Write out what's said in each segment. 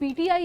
PTI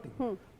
3,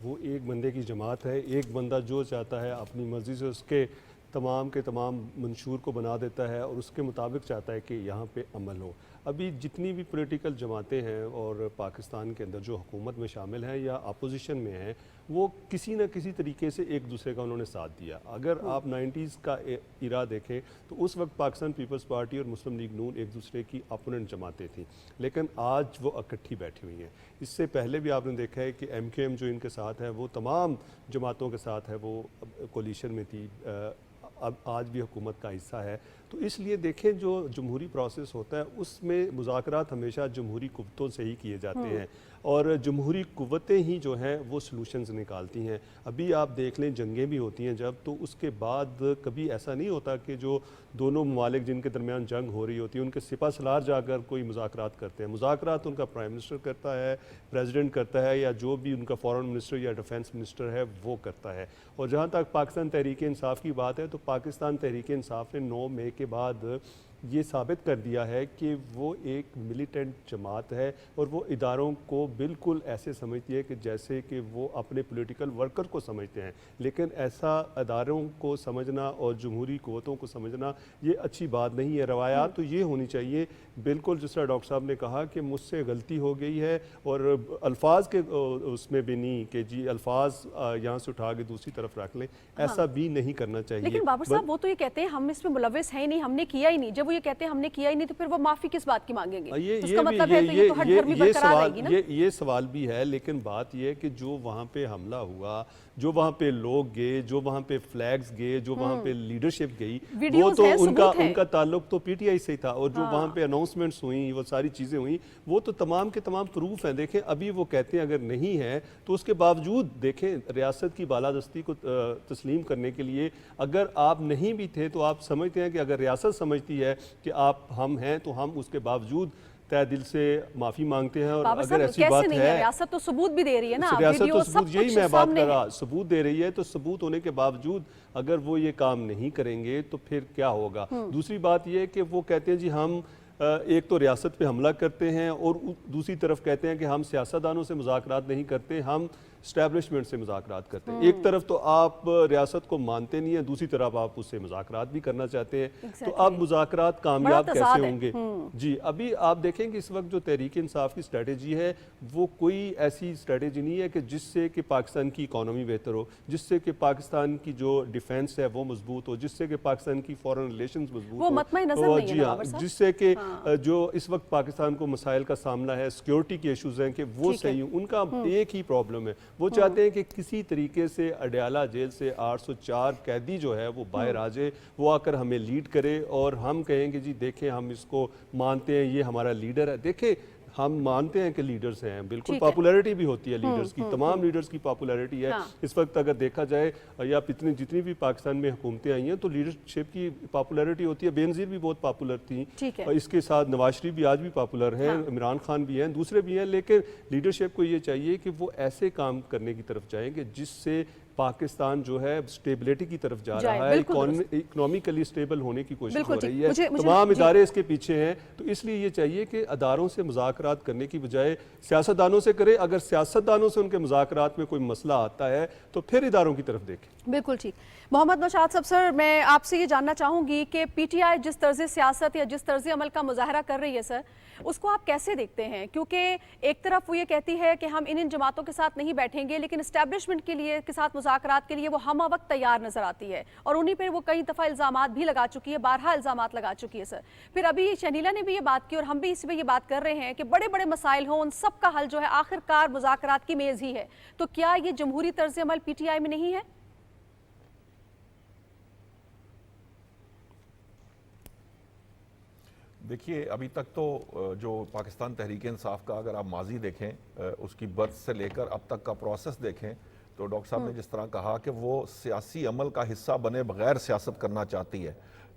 وہ ایک بندے کی جماعت ہے، ایک بندہ جو چاہتا ہے اپنی مرضی سے اس کے تمام منشور کو بنا دیتا ہے اور اس کے مطابق چاہتا ہے کہ یہاں پہ عمل ہو۔ ابھی جتنی بھی پولیٹیکل جماعتیں ہیں اور پاکستان کے اندر جو حکومت میں شامل ہیں یا اپوزیشن میں ہیں، وہ کسی نہ کسی طریقے سے ایک دوسرے کا انہوں نے ساتھ دیا۔ اگر آپ 90s کا ایرا دیکھیں تو اس وقت پاکستان پیپلز پارٹی اور مسلم لیگ نون ایک دوسرے کی اپوننٹ جماعتیں تھیں، لیکن آج وہ اکٹھی بیٹھی ہوئی ہیں۔ اس سے پہلے بھی آپ نے دیکھا ہے کہ ایم کیو ایم جو ان کے ساتھ ہے وہ تمام جماعتوں کے ساتھ ہے، وہ کولیشن میں تھی، اب آج بھی حکومت کا حصہ ہے۔ تو اس لیے دیکھیں جو جمہوری پروسیس ہوتا ہے اس میں مذاکرات ہمیشہ جمہوری قوتوں سے ہی کیے جاتے ہیں، اور جمہوری قوتیں ہی جو ہیں وہ سلوشنز نکالتی ہیں۔ ابھی آپ دیکھ لیں جنگیں بھی ہوتی ہیں جب، تو اس کے بعد کبھی ایسا نہیں ہوتا کہ جو دونوں ممالک جن کے درمیان جنگ ہو رہی ہوتی ہے ان کے سپہ سالار جا کر کوئی مذاکرات کرتے ہیں۔ مذاکرات ان کا پرائم منسٹر کرتا ہے، پریزیڈنٹ کرتا ہے، یا جو بھی ان کا فارن منسٹر یا ڈیفنس منسٹر ہے وہ کرتا ہے۔ اور جہاں تک پاکستان تحریک انصاف کی بات ہے تو پاکستان تحریک انصاف نے 9 مئی کے بعد یہ ثابت کر دیا ہے کہ وہ ایک ملیٹنٹ جماعت ہے، اور وہ اداروں کو بالکل ایسے سمجھتی ہے کہ جیسے کہ وہ اپنے پولیٹیکل ورکر کو سمجھتے ہیں، لیکن ایسا اداروں کو سمجھنا اور جمہوری قوتوں کو سمجھنا یہ اچھی بات نہیں ہے۔ روایات تو یہ ہونی چاہیے بالکل جس طرح ڈاکٹر صاحب نے کہا کہ مجھ سے غلطی ہو گئی ہے، اور الفاظ کے اس میں بھی نہیں کہ جی الفاظ یہاں سے اٹھا کے دوسری طرف رکھ لیں، ایسا بھی نہیں کرنا چاہیے۔ لیکن بابر صاحب وہ تو یہ کہتے ہیں ہم اس میں ملوث ہیں ہی نہیں، ہم نے کیا ہی نہیں۔ جب وہ یہ کہتے ہیں ہم نے کیا ہی نہیں تو پھر وہ معافی کس بات کی مانگیں گے؟ اس کا مطلب ہے تو یہ تو ہٹ دھرمی برقرار رہے گی نا۔ یہ سوال بھی ہے، لیکن بات یہ ہے کہ جو وہاں پہ حملہ ہوا، جو وہاں پہ لوگ گئے، جو وہاں پہ فلیگز گئے، جو وہاں پہ لیڈرشپ گئی، وہ تو ان کا تعلق تو پی ٹی آئی سے تھا، اور جو وہاں پہ اناؤنسمنٹس ہوئیں، وہ ساری چیزیں ہوئیں، وہ تو تمام کے تمام پروف ہیں۔ دیکھیں ابھی وہ کہتے ہیں اگر نہیں ہے تو اس کے باوجود دیکھیں ریاست کی بالادستی کو تسلیم کرنے کے لیے اگر آپ نہیں بھی تھے تو آپ سمجھتے ہیں کہ اگر ریاست سمجھتی ہے کہ آپ ہم ہیں تو ہم اس کے باوجود تہ دل سے معافی مانگتے ہیں۔ اور اگر ایسی بات ہے، ریاست تو ثبوت بھی دے رہی ہے نا، ریاست تو ثبوت، یہی میں بات کر رہا، ثبوت دے رہی ہے، تو ثبوت ہونے کے باوجود اگر وہ یہ کام نہیں کریں گے تو پھر کیا ہوگا؟ دوسری بات یہ ہے کہ وہ کہتے ہیں جی ہم ایک تو ریاست پہ حملہ کرتے ہیں، اور دوسری طرف کہتے ہیں کہ ہم سیاستدانوں سے مذاکرات نہیں کرتے، ہم اسٹیبلشمنٹ سے مذاکرات کرتے ہیں۔ ایک طرف تو آپ ریاست کو مانتے نہیں ہیں، دوسری طرف آپ اس سے مذاکرات بھی کرنا چاہتے ہیں، تو اب مذاکرات کامیاب کیسے ہوں گے؟ جی ابھی آپ دیکھیں کہ اس وقت جو تحریک انصاف کی اسٹریٹجی ہے وہ کوئی ایسی اسٹریٹجی نہیں ہے کہ جس سے کہ پاکستان کی اکانومی بہتر ہو، جس سے کہ پاکستان کی جو ڈیفنس ہے وہ مضبوط ہو، جس سے کہ پاکستان کی فارن ریلیشنز مضبوط ہو، جی ہاں، جس سے کہ جو اس وقت پاکستان کو مسائل کا سامنا ہے، سیکیورٹی کے ایشوز ہیں کہ وہ صحیح ہوں۔ ان کا ایک ہی پرابلم ہے، وہ چاہتے ہیں کہ کسی طریقے سے اڈیالہ جیل سے 804 قیدی جو ہے وہ باہر آ جائے، وہ آ کر ہمیں لیڈ کرے، اور ہم کہیں کہ جی دیکھیں ہم اس کو مانتے ہیں، یہ ہمارا لیڈر ہے۔ دیکھیں ہم مانتے ہیں کہ لیڈرز ہیں، بالکل پاپولیرٹی بھی ہوتی ہے لیڈرز کی، تمام لیڈرز کی پاپولیرٹی ہے اس وقت اگر دیکھا جائے، یا جتنی بھی پاکستان میں حکومتیں آئی ہیں تو لیڈرشپ کی پاپولیرٹی ہوتی ہے۔ بینظیر بھی بہت پاپولر تھیں، اس کے ساتھ نواز شریف بھی آج بھی پاپولر ہیں، عمران خان بھی ہیں، دوسرے بھی ہیں، لیکن لیڈرشپ کو یہ چاہیے کہ وہ ایسے کام کرنے کی طرف جائیں کہ جس سے پاکستان جو ہے سٹیبلیٹی کی طرف جا رہا ہے، اکنامکلی سٹیبل ہونے کی کوشش ہو رہی ہے، تمام ادارے اس کے پیچھے ہیں، تو اس لیے یہ چاہیے کہ اداروں سے مذاکرات کرنے کی بجائے سیاستدانوں سے کرے۔ اگر سیاستدانوں سے ان کے مذاکرات میں کوئی مسئلہ آتا ہے تو پھر اداروں کی طرف دیکھیں۔ بالکل ٹھیک۔ محمد نوشاد صاحب سر، میں آپ سے یہ جاننا چاہوں گی کہ پی ٹی آئی جس طرز سیاست یا جس طرز عمل کا مظاہرہ کر رہی ہے سر، اس کو آپ کیسے دیکھتے ہیں؟ کیونکہ ایک طرف وہ یہ کہتی ہے کہ ہم ان جماعتوں کے ساتھ نہیں بیٹھیں گے، لیکن اسٹیبلشمنٹ کے ساتھ مذاکرات کے لیے وہ ہمہ وقت تیار نظر آتی ہے، اور انہی پہ وہ کئی دفعہ الزامات بھی لگا چکی ہے، بارہا الزامات لگا چکی ہے سر۔ پھر ابھی شنیلا نے بھی یہ بات کی اور ہم بھی اس پہ یہ بات کر رہے ہیں کہ بڑے بڑے مسائل ہوں، ان سب کا حل جو ہے آخر کار مذاکرات کی میز ہی ہے، تو کیا یہ جمہوری طرز عمل پی ٹی آئی میں نہیں ہے؟ دیکھیے ابھی تک تو جو پاکستان تحریک انصاف کا اگر آپ ماضی دیکھیں، اس کی برتھ سے لے کر اب تک کا پروسیس دیکھیں، تو ڈاکٹر صاحب نے جس طرح کہا کہ وہ سیاسی عمل کا حصہ بنے بغیر سیاست کرنا چاہتی ہے،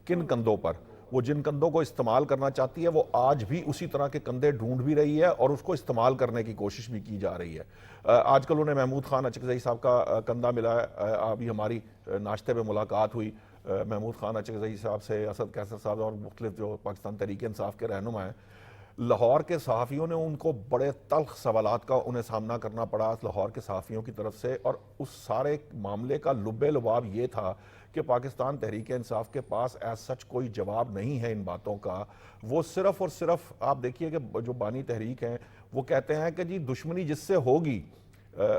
کن کندھوں پر؟ وہ جن کندھوں کو استعمال کرنا چاہتی ہے وہ آج بھی اسی طرح کے کندھے ڈھونڈ بھی رہی ہے اور اس کو استعمال کرنے کی کوشش بھی کی جا رہی ہے۔ آج کل انہیں محمود خان اچکزئی صاحب کا کندھا ملا ہے، ابھی ہماری ناشتے پہ ملاقات ہوئی محمود خان اچکزئی صاحب سے، اسد کیسر صاحب اور مختلف جو پاکستان تحریک انصاف کے رہنما ہیں۔ لاہور کے صحافیوں نے ان کو بڑے تلخ سوالات کا انہیں سامنا کرنا پڑا لاہور کے صحافیوں کی طرف سے، اور اس سارے معاملے کا لب لباب یہ تھا کہ پاکستان تحریک انصاف کے پاس ایز سچ کوئی جواب نہیں ہے ان باتوں کا. وہ صرف اور صرف آپ دیکھیے کہ جو بانی تحریک ہیں وہ کہتے ہیں کہ جی دشمنی جس سے ہوگی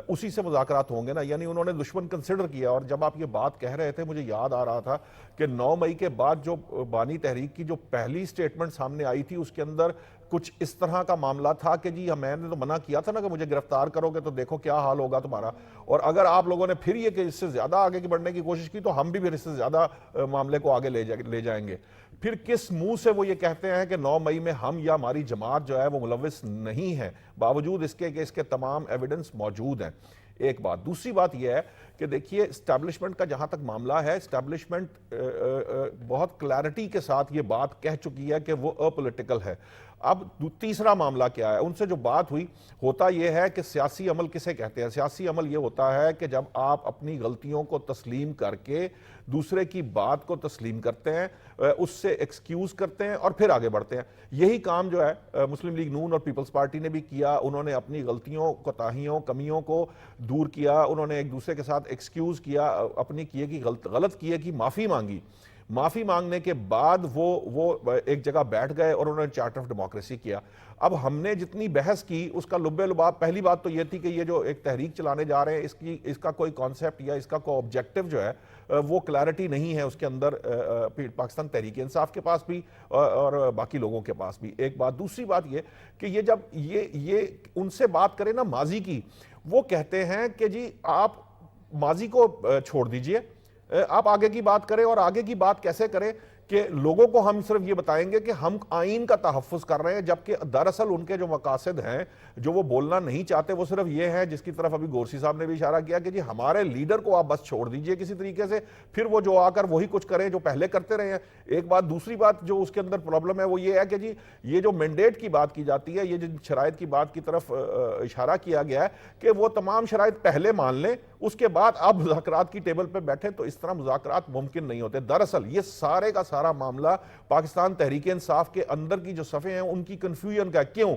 اسی سے مذاکرات ہوں گے نا، یعنی انہوں نے دشمن کنسیڈر کیا. اور جب آپ یہ بات کہہ رہے تھے مجھے یاد آ رہا تھا کہ 9 مئی کے بعد جو بانی تحریک کی جو پہلی سٹیٹمنٹ سامنے آئی تھی اس کے اندر کچھ اس طرح کا معاملہ تھا کہ جی میں نے تو منع کیا تھا نا کہ مجھے گرفتار کرو گے تو دیکھو کیا حال ہوگا تمہارا، اور اگر آپ لوگوں نے پھر یہ کہ اس سے زیادہ آگے کی بڑھنے کی کوشش کی تو ہم بھی پھر اس سے زیادہ معاملے کو آگے لے جائیں گے. پھر کس منہ سے وہ یہ کہتے ہیں کہ 9 مئی میں ہم یا ہماری جماعت جو ہے وہ ملوث نہیں ہے، باوجود اس کے کہ اس کے تمام ایویڈنس موجود ہیں. ایک بات. دوسری بات یہ ہے کہ دیکھیے اسٹیبلشمنٹ کا جہاں تک معاملہ ہے، اسٹیبلشمنٹ بہت کلیئرٹی کے ساتھ یہ بات کہہ چکی ہے کہ وہ اپولیٹیکل ہے. اب تیسرا معاملہ کیا ہے؟ ان سے جو بات ہوئی، ہوتا یہ ہے کہ سیاسی عمل کسے کہتے ہیں؟ سیاسی عمل یہ ہوتا ہے کہ جب آپ اپنی غلطیوں کو تسلیم کر کے دوسرے کی بات کو تسلیم کرتے ہیں، اس سے ایکسکیوز کرتے ہیں اور پھر آگے بڑھتے ہیں. یہی کام جو ہے مسلم لیگ نون اور پیپلز پارٹی نے بھی کیا. انہوں نے اپنی غلطیوں، کوتاہیوں، کمیوں کو دور کیا. انہوں نے ایک دوسرے کے ساتھ ایکسکیوز کیا، اپنی کیے کی غلط کیے کی معافی مانگی. معافی مانگنے کے بعد وہ ایک جگہ بیٹھ گئے اور انہوں نے چارٹر آف ڈیموکریسی کیا. اب ہم نے جتنی بحث کی اس کا لب لباب، پہلی بات تو یہ تھی کہ یہ جو ایک تحریک چلانے جا رہے ہیں اس کا کوئی کانسیپٹ یا اس کا کوئی آبجیکٹو جو ہے وہ کلیئرٹی نہیں ہے اس کے اندر، پاکستان تحریک انصاف کے پاس بھی اور باقی لوگوں کے پاس بھی. ایک بات. دوسری بات یہ کہ یہ جب یہ ان سے بات کریں نا ماضی کی، وہ کہتے ہیں کہ جی آپ ماضی کو چھوڑ دیجئے، آپ آگے کی بات کریں. اور آگے کی بات کیسے کریں کہ لوگوں کو ہم صرف یہ بتائیں گے کہ ہم آئین کا تحفظ کر رہے ہیں، جبکہ دراصل ان کے جو مقاصد ہیں جو وہ بولنا نہیں چاہتے وہ صرف یہ ہے جس کی طرف ابھی گورسی صاحب نے بھی اشارہ کیا کہ جی ہمارے لیڈر کو آپ بس چھوڑ دیجئے کسی طریقے سے، پھر وہ جو آ کر وہی کچھ کریں جو پہلے کرتے رہے ہیں. ایک بات. دوسری بات جو اس کے اندر پرابلم ہے وہ یہ ہے کہ جی یہ جو مینڈیٹ کی بات کی جاتی ہے، یہ جن شرائط کی بات کی طرف اشارہ کیا گیا ہے کہ وہ تمام شرائط پہلے مان لیں، اس کے بعد آپ مذاکرات کی ٹیبل پہ بیٹھیں، تو اس طرح مذاکرات ممکن نہیں ہوتے. دراصل یہ سارے کا سارا معاملہ پاکستان تحریک انصاف کے اندر کی جو صفحے ہیں ان کی کنفیوژن کا. کیوں؟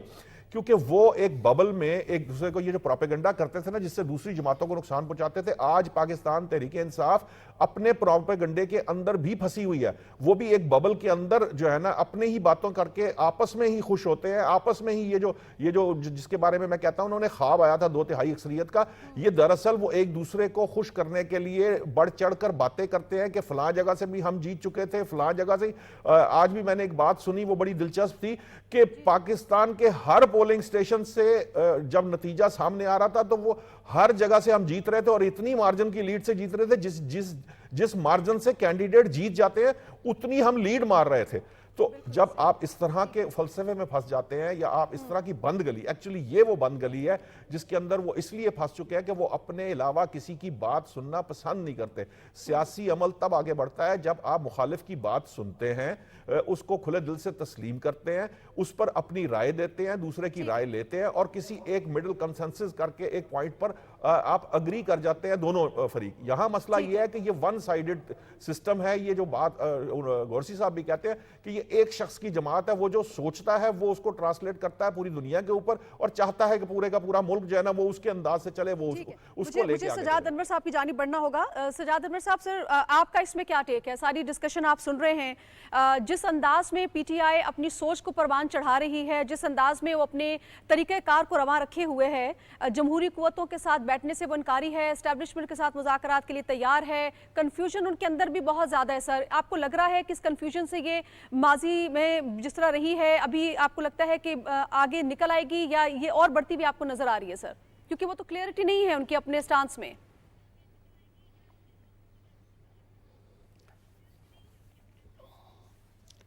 کیونکہ وہ ایک ببل میں ایک دوسرے کو یہ جو پروپیگنڈا کرتے تھے نا جس سے دوسری جماعتوں کو نقصان پہنچاتے تھے، آج پاکستان تحریک انصاف اپنے پروپیگنڈے کے اندر بھی پھنسی ہوئی ہے. وہ بھی ایک ببل کے اندر جو ہے نا اپنے ہی باتوں کر کے آپس میں ہی خوش ہوتے ہیں، آپس میں ہی یہ جو جس کے بارے میں کہتا ہوں انہوں نے خواب آیا تھا 2/3 اکثریت کا، یہ دراصل وہ ایک دوسرے کو خوش کرنے کے لیے بڑھ چڑھ کر باتیں کرتے ہیں کہ فلاں جگہ سے بھی ہم جیت چکے تھے، فلاں جگہ سے. آج بھی میں نے ایک بات سنی وہ بڑی دلچسپ تھی کہ پاکستان کے ہر پولنگ سٹیشن سے جب نتیجہ سامنے آ رہا تھا تو وہ ہر جگہ سے ہم جیت رہے تھے اور اتنی مارجن کی لیڈ سے جیت رہے تھے جس مارجن سے کینڈیڈیٹ جیت جاتے ہیں اتنی ہم لیڈ مار رہے تھے. تو جب آپ اس طرح کے فلسفے میں پھنس جاتے ہیں یا آپ اس طرح کی بند گلی، ایکچولی یہ وہ بند گلی ہے جس کے اندر وہ اس لیے پھنس چکے ہیں کہ وہ اپنے علاوہ کسی کی بات سننا پسند نہیں کرتے. سیاسی عمل تب آگے بڑھتا ہے جب آپ مخالف کی بات سنتے ہیں، اس کو کھلے دل سے تسلیم کرتے ہیں، اس پر اپنی رائے دیتے ہیں، دوسرے کی رائے لیتے ہیں اور کسی ایک مڈل کنسنسس کر کے ایک پوائنٹ پر آپ اگری کر جاتے ہیں دونوں فریق. یہاں مسئلہ یہ ہے کہ یہ ون سائیڈڈ سسٹم ہے. یہ جو بات گورسی صاحب بھی کہتے ہیں کہ یہ ایک شخص کی جماعت ہے، وہ جو سوچتا ہے وہ اس کو ٹرانسلیٹ کرتا ہے پوری دنیا کے اوپر اور چاہتا ہے کہ پورے کا پورا ملک جو ہے نا وہ اس کے انداز سے چلے، وہ اس کو لے کے آگے. سجاد انور صاحب کی جانب بڑھنا ہوگا. سجاد انور صاحب سر آپ کا اس میں کیا ٹیک ہے؟ ساری ڈسکشن آپ سن رہے ہیں، جس انداز میں پی ٹی آئی اپنی سوچ کو پروان چڑھا رہی ہے، جس انداز میں وہ اپنے طریقہ کار کو رواں رکھے ہوئے ہے، جمہوری قوتوں کے ساتھ بیٹھنے سے وہ انکاری ہے، اسٹیبلشمنٹ کے ساتھ مذاکرات کے لیے تیار ہے، کنفیوژن ان کے اندر بھی بہت زیادہ ہے. سر آپ کو لگ رہا ہے کہ اس کنفیوژن سے یہ ماضی میں جس طرح رہی ہے ابھی آپ کو لگتا ہے کہ آگے نکل آئے گی یا یہ اور بڑھتی بھی آپ کو نظر آ رہی ہے سر؟ کیونکہ وہ تو کلیئرٹی نہیں ہے ان کے اپنے سٹانس میں.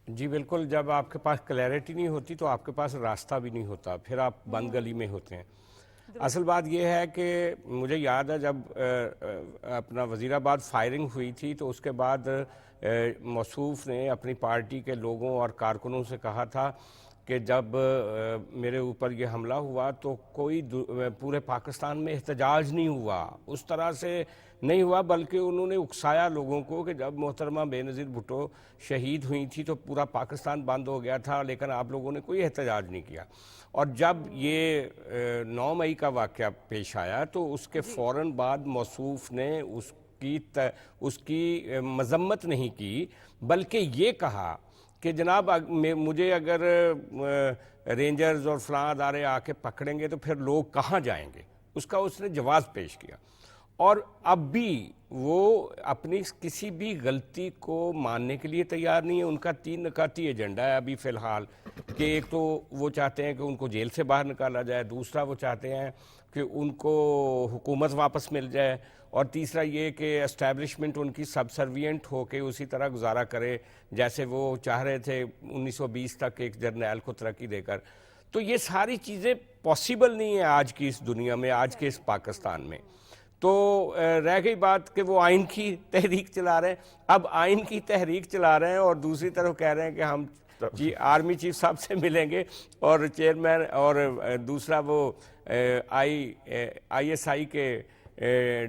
جی بالکل، جب آپ کے پاس کلیئرٹی نہیں ہوتی تو آپ کے پاس راستہ بھی نہیں ہوتا، پھر آپ بند گلی میں ہوتے ہیں. اصل بات یہ ہے کہ مجھے یاد ہے جب اپنا وزیر آباد فائرنگ ہوئی تھی تو اس کے بعد موصوف نے اپنی پارٹی کے لوگوں اور کارکنوں سے کہا تھا کہ جب میرے اوپر یہ حملہ ہوا تو کوئی پورے پاکستان میں احتجاج نہیں ہوا، اس طرح سے نہیں ہوا، بلکہ انہوں نے اکسایا لوگوں کو کہ جب محترمہ بے نظیر بھٹو شہید ہوئی تھی تو پورا پاکستان بند ہو گیا تھا، لیکن آپ لوگوں نے کوئی احتجاج نہیں کیا۔ اور جب یہ 9 مئی کا واقعہ پیش آیا تو اس کے فوراً بعد موصوف نے اس کی مذمت نہیں کی، بلکہ یہ کہا کہ جناب مجھے اگر رینجرز اور فلاں ادارے آ کے پکڑیں گے تو پھر لوگ کہاں جائیں گے، اس کا اس نے جواز پیش کیا۔ اور اب بھی وہ اپنی کسی بھی غلطی کو ماننے کے لیے تیار نہیں ہے۔ ان کا 3 نکاتی ایجنڈا ہے ابھی فی الحال، کہ ایک تو وہ چاہتے ہیں کہ ان کو جیل سے باہر نکالا جائے، دوسرا وہ چاہتے ہیں کہ ان کو حکومت واپس مل جائے، اور تیسرا یہ کہ اسٹیبلشمنٹ ان کی سب سروینٹ ہو کے اسی طرح گزارا کرے جیسے وہ چاہ رہے تھے 1920 تک ایک جرنیل کو ترقی دے کر۔ تو یہ ساری چیزیں پاسبل نہیں ہیں آج کی اس دنیا میں، آج کے اس پاکستان میں۔ تو رہ گئی بات کہ وہ آئین کی تحریک چلا رہے ہیں، اب آئین کی تحریک چلا رہے ہیں اور دوسری طرف کہہ رہے ہیں کہ ہم آرمی چیف صاحب سے ملیں گے اور چیئرمین، اور دوسرا وہ ISI کے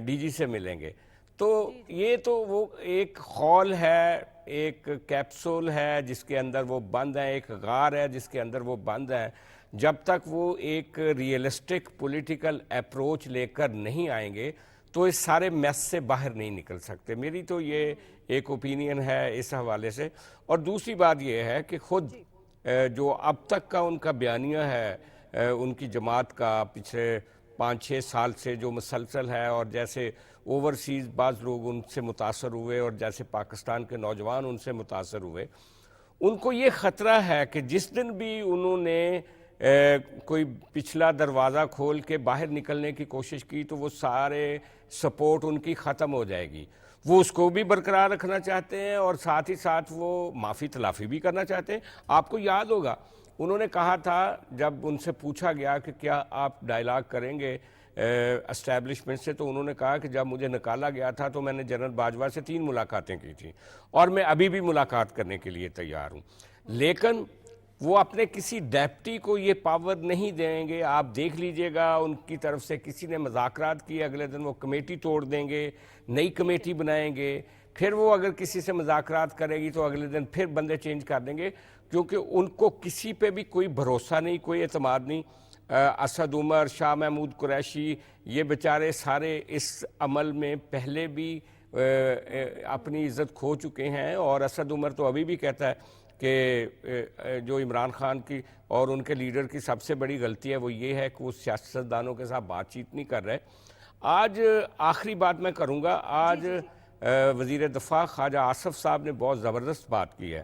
DG سے ملیں گے۔ تو یہ تو وہ ایک خول ہے، ایک کیپسول ہے جس کے اندر وہ بند ہیں، ایک غار ہے جس کے اندر وہ بند ہیں۔ جب تک وہ ایک ریئلسٹک پولیٹیکل اپروچ لے کر نہیں آئیں گے تو اس سارے میس سے باہر نہیں نکل سکتے۔ میری تو یہ ایک اوپینین ہے اس حوالے سے۔ اور دوسری بات یہ ہے کہ خود جو اب تک کا ان کا بیانیہ ہے ان کی جماعت کا پچھلے 5-6 سال سے جو مسلسل ہے، اور جیسے اوورسیز بعض لوگ ان سے متاثر ہوئے اور جیسے پاکستان کے نوجوان ان سے متاثر ہوئے، ان کو یہ خطرہ ہے کہ جس دن بھی انہوں نے کوئی پچھلا دروازہ کھول کے باہر نکلنے کی کوشش کی تو وہ سارے سپورٹ ان کی ختم ہو جائے گی۔ وہ اس کو بھی برقرار رکھنا چاہتے ہیں اور ساتھ ہی ساتھ وہ معافی تلافی بھی کرنا چاہتے ہیں۔ آپ کو یاد ہوگا انہوں نے کہا تھا جب ان سے پوچھا گیا کہ کیا آپ ڈائیلاگ کریں گے اسٹیبلشمنٹ سے، تو انہوں نے کہا کہ جب مجھے نکالا گیا تھا تو میں نے جنرل باجوہ سے 3 ملاقاتیں کی تھیں اور میں ابھی بھی ملاقات کرنے کے لیے تیار ہوں، لیکن وہ اپنے کسی ڈیپٹی کو یہ پاور نہیں دیں گے۔ آپ دیکھ لیجئے گا ان کی طرف سے کسی نے مذاکرات کیے، اگلے دن وہ کمیٹی توڑ دیں گے، نئی کمیٹی بنائیں گے، پھر وہ اگر کسی سے مذاکرات کرے گی تو اگلے دن پھر بندے چینج کر دیں گے، کیونکہ ان کو کسی پہ بھی کوئی بھروسہ نہیں، کوئی اعتماد نہیں۔ اسد عمر، شاہ محمود قریشی، یہ بیچارے سارے اس عمل میں پہلے بھی اپنی عزت کھو چکے ہیں، اور اسد عمر تو ابھی بھی کہتا ہے کہ جو عمران خان کی اور ان کے لیڈر کی سب سے بڑی غلطی ہے وہ یہ ہے کہ وہ سیاستدانوں کے ساتھ بات چیت نہیں کر رہے۔ آج آخری بات میں کروں گا، آج وزیر دفاع خواجہ آصف صاحب نے بہت زبردست بات کی ہے۔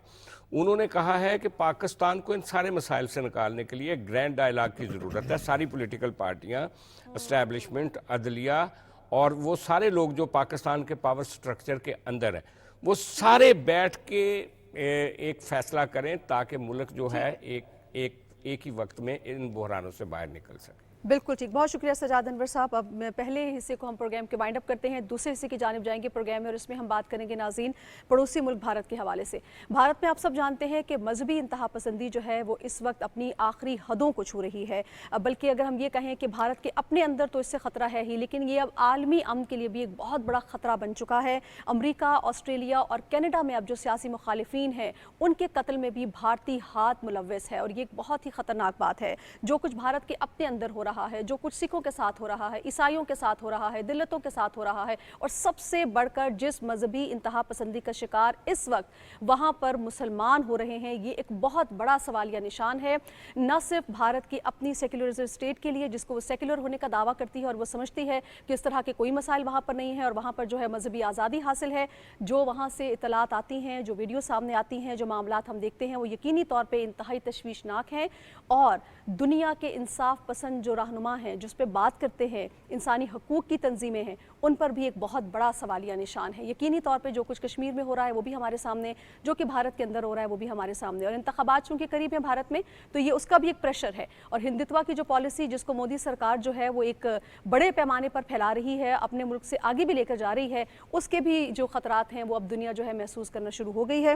انہوں نے کہا ہے کہ پاکستان کو ان سارے مسائل سے نکالنے کے لیے گرینڈ ڈائیلاگ کی ضرورت ہے۔ ساری پولیٹیکل پارٹیاں، اسٹیبلشمنٹ، عدلیہ اور وہ سارے لوگ جو پاکستان کے پاور سٹرکچر کے اندر ہیں، وہ سارے بیٹھ کے ایک فیصلہ کریں تاکہ ملک جو ہے ایک ہی وقت میں ان بحرانوں سے باہر نکل سکے۔ بالکل ٹھیک، بہت شکریہ سجاد انور صاحب۔ اب پہلے حصے کو ہم پروگرام کے وائنڈ اپ کرتے ہیں، دوسرے حصے کی جانب جائیں گے پروگرام میں، اور اس میں ہم بات کریں گے ناظرین پڑوسی ملک بھارت کے حوالے سے۔ بھارت میں آپ سب جانتے ہیں کہ مذہبی انتہا پسندی جو ہے وہ اس وقت اپنی آخری حدوں کو چھو رہی ہے، بلکہ اگر ہم یہ کہیں کہ بھارت کے اپنے اندر تو اس سے خطرہ ہے ہی، لیکن یہ اب عالمی امن کے لیے بھی ایک بہت بڑا خطرہ بن چکا ہے۔ امریکہ، آسٹریلیا اور کینیڈا میں اب جو سیاسی مخالفین ہیں ان کے قتل میں بھی بھارتی ہاتھ ملوث ہے، اور یہ ایک بہت ہی خطرناک بات ہے۔ جو کچھ بھارت کے اپنے اندر ہو رہا ہے، جو کچھ سکھوں کے ساتھ ہو رہا ہے، عیسائیوں کے ساتھ ہو رہا ہے، دلتوں کے ساتھ ہو رہا ہے، اور سب سے بڑھ کر جس مذہبی انتہا پسندی کا شکار اس وقت وہاں پر مسلمان ہو رہے ہیں، یہ ایک بہت بڑا سوالیہ نشان ہے، نہ صرف بھارت کی اپنی سیکولرزم اسٹیٹ کے لیے جس کو وہ سیکولر ہونے کا دعویٰ کرتی ہے اور وہ سمجھتی ہے کہ اس طرح کے کوئی مسائل وہاں پر نہیں ہیں اور وہاں پر جو ہے مذہبی آزادی حاصل ہے۔ جو وہاں سے اطلاعات آتی ہیں، جو ویڈیو سامنے آتی ہیں، جو معاملات ہم دیکھتے ہیں، وہ یقینی طور پہ انتہائی تشویشناک ہیں، اور دنیا کے انصاف پسند جو رہنما ہیں، جس پہ بات کرتے ہیں، انسانی حقوق کی تنظیمیں ہیں، ان پر بھی ایک بہت بڑا سوالیہ نشان ہے۔ یقینی طور پہ جو کچھ کشمیر میں ہو رہا ہے وہ بھی ہمارے سامنے، جو کہ بھارت کے اندر ہو رہا ہے وہ بھی ہمارے سامنے، اور انتخابات چونکہ قریب ہیں بھارت میں تو یہ اس کا بھی ایک پریشر ہے، اور ہندتوا کی جو پالیسی جس کو مودی سرکار جو ہے وہ ایک بڑے پیمانے پر پھیلا رہی ہے، اپنے ملک سے آگے بھی لے کر جا رہی ہے، اس کے بھی جو خطرات ہیں وہ اب دنیا جو ہے محسوس کرنا شروع ہو گئی ہے۔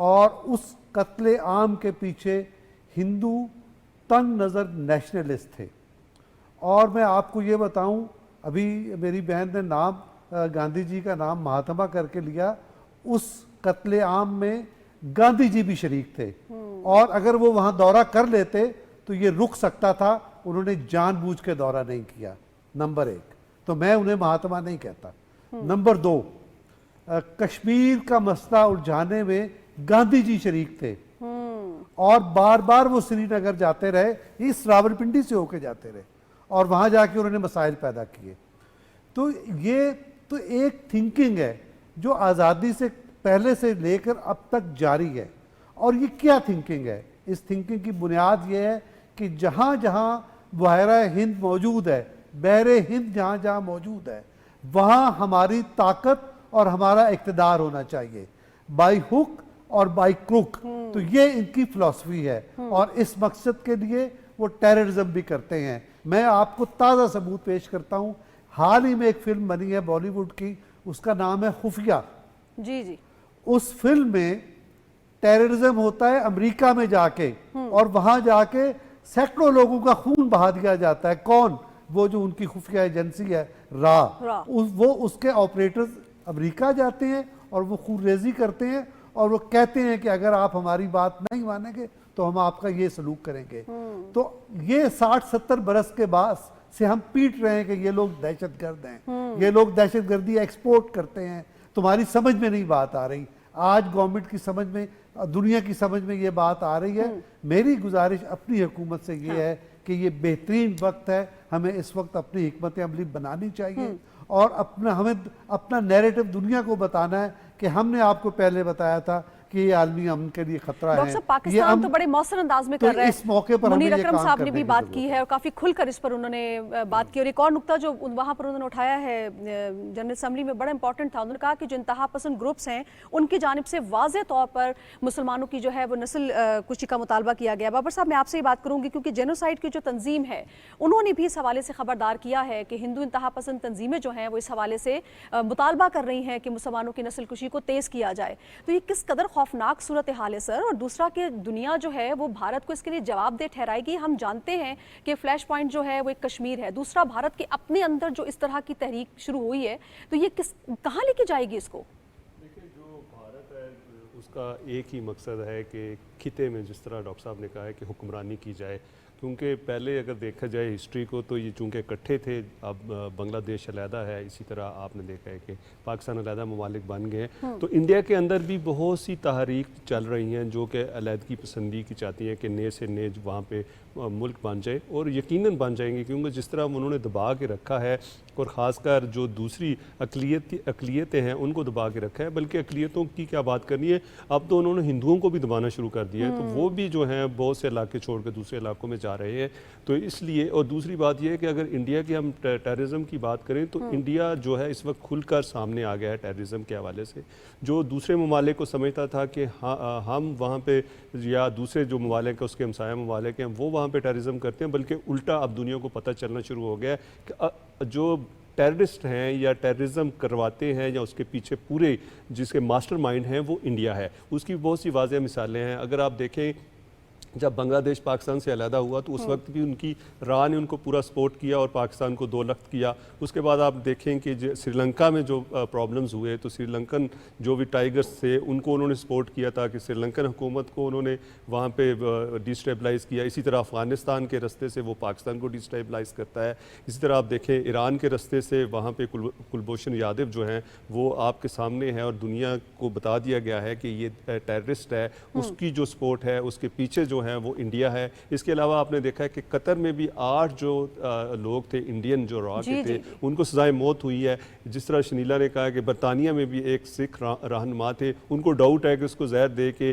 اور اس قتل عام کے پیچھے ہندو تنگ نظر نیشنلسٹ تھے. اور میں آپ کو یہ بتاؤں, ابھی میری بہن نے نام گاندھی جی کا نام مہاتما کر کے لیا, اس قتل عام میں گاندھی جی بھی شریک تھے, اور اگر وہ وہاں دورہ کر لیتے تو یہ رک سکتا تھا. انہوں نے جان بوجھ کے دورہ نہیں کیا, نمبر 1. تو میں انہیں مہاتما نہیں کہتا. نمبر 2, کشمیر کا مسئلہ الجھانے میں گاندھی جی شریک تھے, اور بار بار وہ سری نگر جاتے رہے, اس راولپنڈی سے ہو کے جاتے رہے, اور وہاں جا کے انہوں نے مسائل پیدا کیے. تو یہ تو ایک تھنکنگ ہے جو آزادی سے پہلے سے لے کر اب تک جاری ہے. اور یہ کیا تھنکنگ ہے؟ اس تھنکنگ کی بنیاد یہ ہے کہ جہاں جہاں بحیرہ ہند موجود ہے, بحر ہند جہاں جہاں موجود ہے, وہاں ہماری طاقت اور ہمارا اقتدار ہونا چاہیے, بائی ہک اور بائی کروک. تو یہ ان کی فلسفی ہے, اور اس مقصد کے لیے وہ ٹیررزم بھی کرتے ہیں. میں آپ کو تازہ ثبوت پیش کرتا ہوں. حال ہی میں ایک فلم بنی ہے بالی ووڈ کی, اس کا نام ہے خفیہ. جی جی. اس فلم میں ٹیررزم ہوتا ہے امریکہ میں جا کے, اور وہاں جا کے سینکڑوں لوگوں کا خون بہا دیا جاتا ہے. کون؟ وہ جو ان کی خفیہ ایجنسی ہے را. وہ اس کے آپریٹرز امریکہ جاتے ہیں اور وہ خون ریزی کرتے ہیں, اور وہ کہتے ہیں کہ اگر آپ ہماری بات نہیں مانیں گے تو ہم آپ کا یہ سلوک کریں گے. تو یہ 60-70 برس کے بعد سے ہم پیٹ رہے ہیں کہ یہ لوگ دہشت گرد ہیں, یہ لوگ دہشت گردی ایکسپورٹ کرتے ہیں. تمہاری سمجھ میں نہیں بات آ رہی. آج گورنمنٹ کی سمجھ میں, دنیا کی سمجھ میں یہ بات آ رہی ہے. میری گزارش اپنی حکومت سے یہ ہے کہ یہ بہترین وقت ہے, ہمیں اس وقت اپنی حکمت عملی بنانی چاہیے, اور ہمیں اپنا نیریٹو دنیا کو بتانا ہے کہ ہم نے آپ کو پہلے بتایا تھا کہ یہ عالمی امن کے لیے خطرہ ہے. ڈاکٹر صاحب, پاکستان تو بڑے مؤثر انداز میں کر رہا ہے. اس موقع پر منیر اکرم صاحب نے بھی بات کی ہے, اور کافی کھل کر اس پر انہوں نے بات کی. اور ایک اور نقطہ جو وہاں پر انہوں نے اٹھایا ہے جنرل اسمبلی میں بڑا امپورٹنٹ تھا. انہوں نے کہا کہ جو انتہا پسند گروپس ہیں ان کی جانب سے واضح طور پر مسلمانوں کی جو ہے وہ نسل کشی کا مطالبہ کیا گیا. بابر صاحب, میں آپ سے ہی بات کروں گی, کیونکہ جینوسائیڈ کی جو تنظیم ہے انہوں نے بھی اس حوالے سے خبردار کیا ہے کہ ہندو انتہا پسند تنظیمیں جو ہیں وہ اس حوالے سے مطالبہ کر رہی ہیں کہ مسلمانوں کی نسل کشی کو تیز کیا جائے. تو یہ کس قدر خوفناک صورت حال ہے سر؟ اور دوسرا کہ دنیا جو ہے وہ بھارت کو اس کے لیے جواب دہ ٹھہرائے گی. ہم جانتے ہیں کہ فلیش پوائنٹ جو ہے وہ ایک کشمیر ہے. دوسرا, بھارت کے اپنے اندر جو اس طرح کی تحریک شروع ہوئی ہے, تو یہ کہاں لے کے جائے گی اس کو؟ دیکھیں, جو بھارت ہے اس کا ایک ہی مقصد ہے کہ خطے میں جس طرح ڈاکٹر صاحب نے کہا ہے کہ حکمرانی کی جائے. کیونکہ پہلے اگر دیکھا جائے ہسٹری کو تو یہ چونکہ اکٹھے تھے, اب بنگلہ دیش علیحدہ ہے, اسی طرح آپ نے دیکھا ہے کہ پاکستان علیحدہ ممالک بن گئے ہیں. تو انڈیا کے اندر بھی بہت سی تحریک چل رہی ہیں جو کہ علیحدگی پسندی کی چاہتی ہیں کہ نئے سے نئے وہاں پہ ملک بن جائے, اور یقیناً بن جائیں گے, کیونکہ جس طرح انہوں نے دبا کے رکھا ہے, اور خاص کر جو دوسری اقلیتیں ہیں ان کو دبا کے رکھا ہے. بلکہ اقلیتوں کی کیا بات کرنی ہے, اب تو انہوں نے ہندوؤں کو بھی دبانا شروع کر دیا ہے. تو وہ بھی جو ہیں بہت سے علاقے چھوڑ کے دوسرے علاقوں میں جا رہے ہیں. تو اس لیے, اور دوسری بات یہ ہے کہ اگر انڈیا کی ہم ٹیررزم کی بات کریں تو انڈیا جو ہے اس وقت کھل کر سامنے آ گیا ہے ٹیررزم کے حوالے سے. جو دوسرے ممالک کو سمجھتا تھا کہ ہم وہاں پہ, یا دوسرے جو ممالک ہیں اس کے ہمسایہ ممالک ہیں وہ وہاں پہ ٹیررزم کرتے ہیں, بلکہ الٹا اب دنیا کو پتہ چلنا شروع ہو گیا ہے کہ جو ٹیررسٹ ہیں یا ٹیررزم کرواتے ہیں یا اس کے پیچھے پورے جس کے ماسٹر مائنڈ ہیں وہ انڈیا ہے. اس کی بہت سی واضح مثالیں ہیں. اگر آپ دیکھیں جب بنگلہ دیش پاکستان سے علیحدہ ہوا تو اس وقت بھی ان کی راہ نے ان کو پورا سپورٹ کیا اور پاکستان کو دو لخت کیا. اس کے بعد آپ دیکھیں کہ سری لنکا میں جو پرابلمز ہوئے تو سری لنکن جو بھی ٹائیگرز تھے ان کو انہوں نے سپورٹ کیا تھا کہ سری لنکن حکومت کو انہوں نے وہاں پہ ڈیسٹیبلائز کیا. اسی طرح افغانستان کے رستے سے وہ پاکستان کو ڈیسٹیبلائز کرتا ہے. اسی طرح آپ دیکھیں ایران کے رستے سے وہاں پہ کلبھوشن یادو جو ہیں وہ آپ کے سامنے ہے, اور دنیا کو بتا دیا گیا ہے کہ یہ ٹیررسٹ ہے. اس کی جو سپورٹ ہے اس کے پیچھے جو ہیں وہ انڈیا ہے. اس کے علاوہ آپ نے دیکھا ہے کہ قطر میں بھی 8 جو لوگ تھے انڈین جو را کے تھے ان کو سزائے موت ہوئی ہے. جس طرح شنیلا نے کہا کہ برطانیہ میں بھی ایک سکھ رہنما تھے, ان کو ڈاؤٹ ہے کہ اس کو زہر دے کے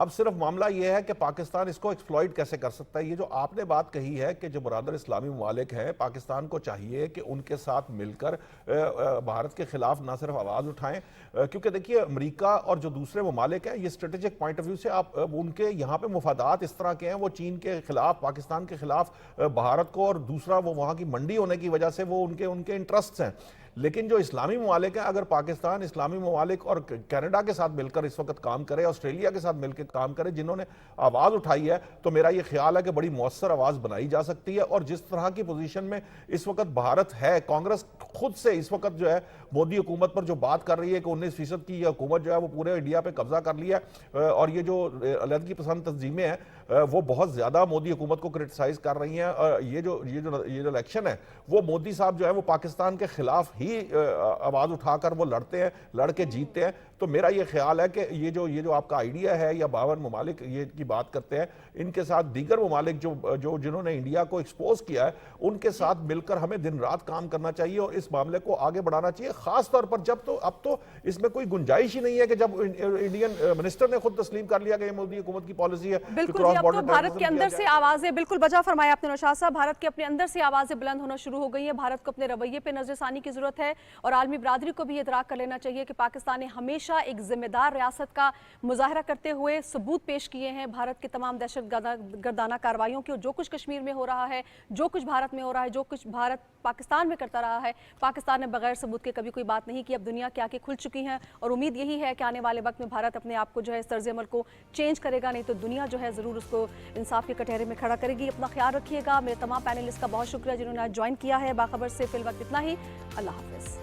اب صرف معاملہ یہ ہے کہ پاکستان اس کو ایکسپلائٹ کیسے کر سکتا ہے. یہ جو آپ نے بات کہی ہے کہ جو برادر اسلامی ممالک ہیں پاکستان کو چاہیے کہ ان کے ساتھ مل کر بھارت کے خلاف نہ صرف آواز اٹھائیں, کیونکہ دیکھیے امریکہ اور جو دوسرے ممالک ہیں یہ اسٹریٹجک پوائنٹ آف ویو سے آپ ان کے یہاں پہ مفادات اس طرح کے ہیں, وہ چین کے خلاف, پاکستان کے خلاف بھارت کو, اور دوسرا وہ وہاں کی منڈی ہونے کی وجہ سے وہ ان کے انٹرسٹس ہیں. لیکن جو اسلامی ممالک ہیں, اگر پاکستان اسلامی ممالک اور کینیڈا کے ساتھ مل کر اس وقت کام کرے, آسٹریلیا کے ساتھ مل کے کام کرے, جنہوں نے آواز اٹھائی ہے, تو میرا یہ خیال ہے کہ بڑی مؤثر آواز بنائی جا سکتی ہے. اور جس طرح کی پوزیشن میں اس وقت بھارت ہے, کانگریس خود سے اس وقت جو ہے مودی حکومت پر جو بات کر رہی ہے کہ 19% کی یہ حکومت جو ہے وہ پورے انڈیا پہ قبضہ کر لیا ہے, اور یہ جو علیحدگی پسند تنظیمیں ہیں وہ بہت زیادہ مودی حکومت کو کرٹیسائز کر رہی ہیں. یہ جو الیکشن ہے وہ مودی صاحب جو ہے وہ پاکستان کے خلاف ہی آواز اٹھا کر وہ لڑتے ہیں, لڑ کے جیتتے ہیں. تو میرا یہ خیال ہے کہ یہ جو آپ کا آئیڈیا ہے یا 52 ممالک یہ کی بات کرتے ہیں, ان کے ساتھ دیگر ممالک جنہوں نے انڈیا کو ایکسپوز کیا ہے, ان کے ساتھ مل کر ہمیں دن رات کام کرنا چاہیے اور اس معاملے کو آگے بڑھانا چاہیے. خاص طور پر اب تو اس میں کوئی گنجائش ہی نہیں ہے کہ جب انڈین منسٹر نے خود تسلیم کر لیا کہ یہ مودی حکومت کی پالیسی ہے. بالکل, اب تو بھارت کے اندر سے آوازیں, بالکل بجا فرمایا آپ نے نوشاد صاحب, بھارت کے اپنے اندر سے آوازیں بلند ہونا شروع ہو گئی ہیں. بھارت کو اپنے رویے پہ نظر ثانی کی ضرورت ہے, اور عالمی برادری کو بھی یہ ادراک کر لینا چاہیے کہ پاکستان نے ہمیشہ ایک ذمہ دار ریاست کا مظاہرہ کرتے ہوئے ثبوت پیش کیے ہیں بھارت کے تمام دہشت گردانہ کارروائیوں کی. جو کچھ کشمیر میں ہو رہا ہے, جو کچھ بھارت میں ہو رہا ہے, جو کچھ بھارت پاکستان میں کرتا رہا ہے, پاکستان نے بغیر ثبوت کے کبھی کوئی بات نہیں کی. اب دنیا کے آنکھیں کھل چکی ہیں, اور امید یہی ہے کہ آنے والے وقت میں بھارت اپنے آپ کو جو ہے اس طرز عمل کو چینج کرے گا, نہیں تو دنیا جو ہے ضرور اس کو انصاف کے کٹہرے میں کھڑا کرے گی. اپنا خیال رکھیے گا. میرے تمام پینلسٹ کا بہت شکریہ جنہوں نے آج جوائن کیا ہے. باخبر سے فی الوقت اتنا ہی. اللہ حافظ.